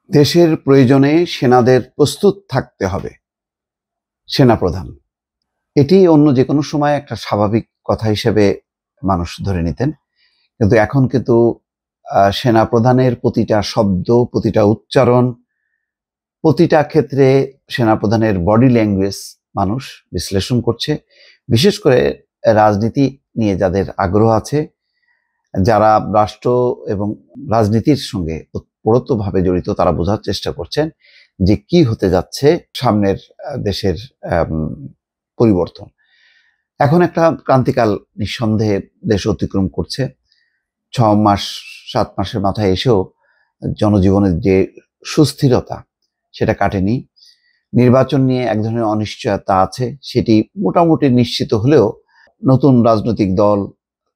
দেশের প্রয়োজনে সেনাদের প্রস্তুত থাকতে হবে, সেনাপ্রধান। এটি অন্য যে কোনো সময় একটা স্বাভাবিক কথা হিসেবে মানুষ ধরে নিতেন, কিন্তু এখন কিন্তু সেনাপ্রধানের প্রতিটা শব্দ, প্রতিটা উচ্চারণ, প্রতিটা ক্ষেত্রে সেনাপ্রধানের বডি ল্যাঙ্গুয়েজ মানুষ বিশ্লেষণ করছে। বিশেষ করে রাজনীতি নিয়ে যাদের আগ্রহ আছে, যারা রাষ্ট্র এবং রাজনীতির সঙ্গে ওতপ্রোতভাবে জড়িত, তারা বোঝার চেষ্টা করছেন যে কি হতে যাচ্ছে সামনের দেশের পরিবর্তন। এখন একটা ক্রান্তিকাল নিঃসন্দেহে দেশ অতিক্রম করছে। 6 মাস 7 মাসের মাথায় এসেও জনজীবনের যে সুস্থিরতা সেটা কাটেনি। নির্বাচন নিয়ে এক ধরনের অনিশ্চয়তা আছে, সেটি মোটামুটি নিশ্চিত হলেও নতুন রাজনৈতিক দল,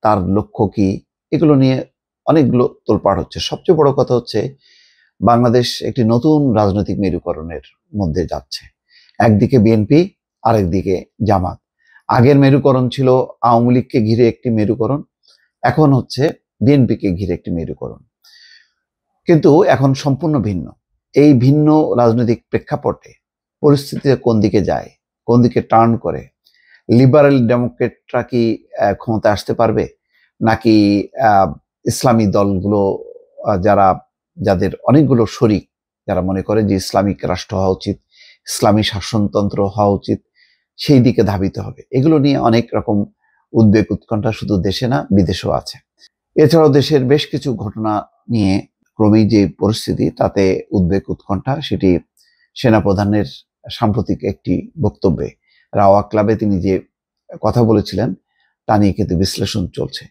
তার লক্ষ্য কি, এগুলো নিয়ে অনেকগুলো তোলপাড় হচ্ছে। সবচেয়ে বড় কথা হচ্ছে বাংলাদেশ একটি নতুন রাজনৈতিক মেরুকরণের মধ্যে যাচ্ছে। একদিকে বিএনপি, আরেকদিকে জামাত। আগের মেরুকরণ ছিল আওয়ামী লীগকে ঘিরে একটি মেরুকরণ, এখন হচ্ছে বিএনপিকে ঘিরে একটি মেরুকরণ, কিন্তু এখন সম্পূর্ণ ভিন্ন। এই ভিন্ন রাজনৈতিক প্রেক্ষাপটে পরিস্থিতিতে কোন দিকে যায়, কোন দিকে টার্ন করে, লিবারেল ডেমোক্রেটরা কি ক্ষমতা আসতে পারবে, নাকি ইসলামী দলগুলো যাদের অনেকগুলো শরিক, যারা মনে করে যে ইসলামিক রাষ্ট্র হওয়া উচিত, ইসলামী শাসনতন্ত্র হওয়া উচিত, সেই দিকে ধাবিত হবে। এগুলো নিয়ে অনেক রকম উদ্বেগ উৎকণ্ঠা শুধু দেশে না, বিদেশেও আছে। এছাড়াও দেশের বেশ কিছু ঘটনা নিয়ে ক্রমেই যে পরিস্থিতি, তাতে উদ্বেগ উৎকণ্ঠা, সেটি সেনাপ্রধানের সাম্প্রতিক একটি বক্তব্যে রাওয়া ক্লাবে তিনি যে কথা বলেছিলেন তা নিয়ে কিন্তু বিশ্লেষণ চলছে।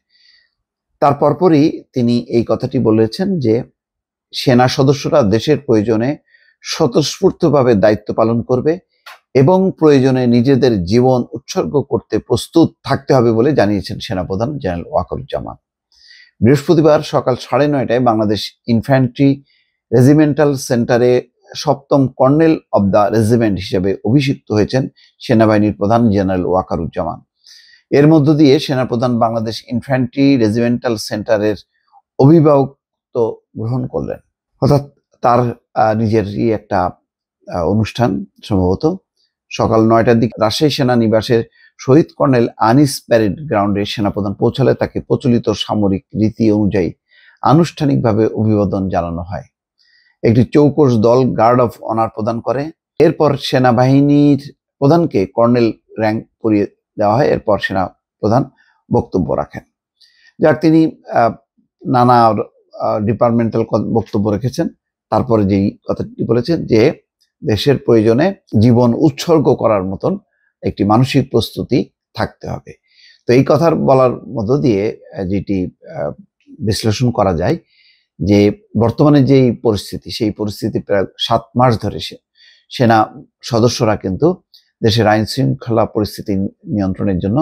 তার পরপরই তিনি এই কথাটি বলেছেন যে সেনা সদস্যরা দেশের প্রয়োজনে স্বতঃস্ফূর্তভাবে দায়িত্ব পালন করবে এবং প্রয়োজনে নিজেদের জীবন উৎসর্গ করতে প্রস্তুত থাকতে হবে বলে জানিয়েছেন সেনাপ্রধান জেনারেল ওয়াকারুজ্জামান। বৃহস্পতিবার সকাল 9:30টায় বাংলাদেশ ইনফ্যান্ট্রি রেজিমেন্টাল সেন্টারে 7ম কর্নেল অব দ্য রেজিমেন্ট হিসেবে অভিষিক্ত হয়েছেন সেনাবাহিনীর প্রধান জেনারেল ওয়াকারুজ্জামান। এর মধ্য দিয়ে সেনাপ্রধান বাংলাদেশ ইনফ্যান্ট্রি রেজিমেন্টাল সেন্টারের অভিভাবকত্ব গ্রহণ করলেন। অর্থাৎ তার নিজেরই একটা অনুষ্ঠান সম্ভবত সকাল 9টার দিকে রাজশাহী সেনানিবাসের শহীদ কর্নেল আনিস প্যারেড গ্রাউন্ডে সেনাপ্রধান পৌঁছালে তাকে প্রচলিত সামরিক রীতি অনুযায়ী আনুষ্ঠানিকভাবে অভিবাদন জানানো হয়। একটি চৌকস দল গার্ড অফ অনার প্রদান করে। এরপর সেনাবাহিনীর প্রধানকে কর্নেল র্যাঙ্ক পরিয়ে দেওয়া হয়। এরপর সেনা প্রধান বক্তব্য রাখেন। যাক, তিনি নানা ডিপার্টমেন্টাল বক্তব্য রেখেছেন। তারপরে যেই কথাটি বলেছেন যে দেশের প্রয়োজনে জীবন উৎসর্গ করার মতন একটি মানসিক প্রস্তুতি থাকতে হবে। তো এই কথার বলার মধ্য দিয়ে যেটি বিশ্লেষণ করা যায় যে বর্তমানে যেই পরিস্থিতি, সেই পরিস্থিতি প্রায় 7 মাস ধরে সেনা সদস্যরা কিন্তু দেশের আইন শৃঙ্খলা পরিস্থিতি নিয়ন্ত্রণের জন্য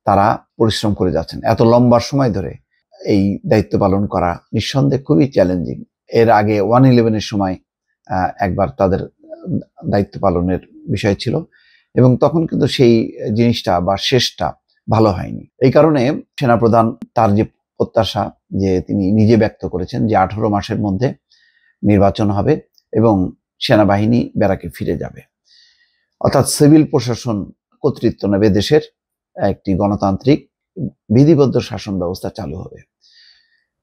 তারা পরিশ্রম করে যাচ্ছেন। এত লম্বা সময় ধরে এই দায়িত্ব পালন করা নিঃসন্দেহে খুবই চ্যালেঞ্জিং। এর আগে 111-এর সময় একবার তাদের দায়িত্ব পালনের বিষয় ছিল, এবং তখন কিন্তু সেই জিনিসটা বা শেষটা ভালো হয়নি। এই কারণে সেনাপ্রধান তার যে প্রত্যাশা, যে তিনি নিজে ব্যক্ত করেছেন যে 18 মাসের মধ্যে নির্বাচন হবে এবং সেনাবাহিনী ব্যারাকে ফিরে যাবে, অর্থাৎ সিভিল প্রশাসন কর্তৃত্ব নেবে, দেশের একটি গণতান্ত্রিক বিধিবদ্ধ শাসন ব্যবস্থা চালু হবে।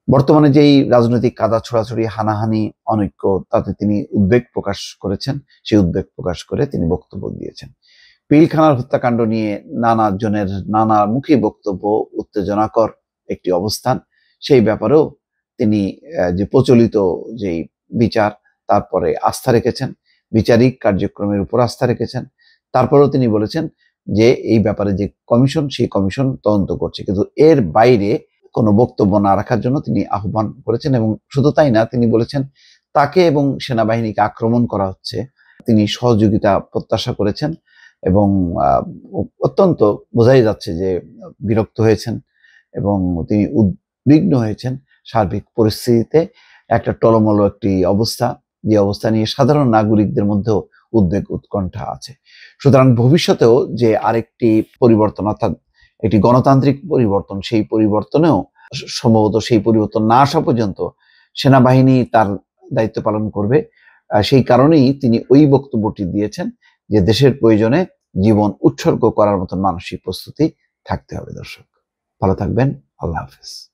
বর্তমানে যেই রাজনৈতিক কাদা ছোড়াছড়ি, হানাহানি, অনৈক্য, তাতে তিনি উদ্বেগ প্রকাশ করেছেন। সেই উদ্বেগ প্রকাশ করে তিনি বক্তব্য দিয়েছেন। পিলখানার হত্যাকাণ্ড নিয়ে নানা জনের নানামুখী বক্তব্য, উত্তেজনাকর একটি অবস্থান, সেই ব্যাপারেও তিনি যে প্রচলিত যেই বিচার, তারপরে আস্থা রেখেছেন, বিচারিক কার্যক্রমের উপর আস্থা রেখেছেন। তারপরেও তিনি বলেছেন যে এই ব্যাপারে যে কমিশন, সেই কমিশন তদন্ত করছে, কিন্তু এর বাইরে কোনো বক্তব্য না রাখার জন্য তিনি আহ্বান করেছেন। এবং শুধু তাই না, তিনি বলেছেন তাকে এবং সেনাবাহিনীকে আক্রমণ করা হচ্ছে, তিনি সহযোগিতা প্রত্যাশা করেছেন এবং অত্যন্ত বোঝাই যাচ্ছে যে বিরক্ত হয়েছেন এবং তিনি উদ্বিগ্ন হয়েছেন। সার্বিক পরিস্থিতিতে একটা টলমল একটি অবস্থা, যে অবস্থা নিয়ে সাধারণ নাগরিকদের মধ্যেও উদ্বেগ উৎকণ্ঠা আছে। সুতরাং ভবিষ্যতেও যে আরেকটি পরিবর্তন, অর্থাৎ একটি গণতান্ত্রিক পরিবর্তন, সেই পরিবর্তনেও সম্ভবত সেই পরিবর্তন না আসা পর্যন্ত সেনাবাহিনী তার দায়িত্ব পালন করবে। সেই কারণেই তিনি ওই বক্তব্যটি দিয়েছেন যে দেশের প্রয়োজনে জীবন উৎসর্গ করার মতন মানসিক প্রস্তুতি থাকতে হবে। দর্শক ভালো থাকবেন, আল্লাহ হাফেজ।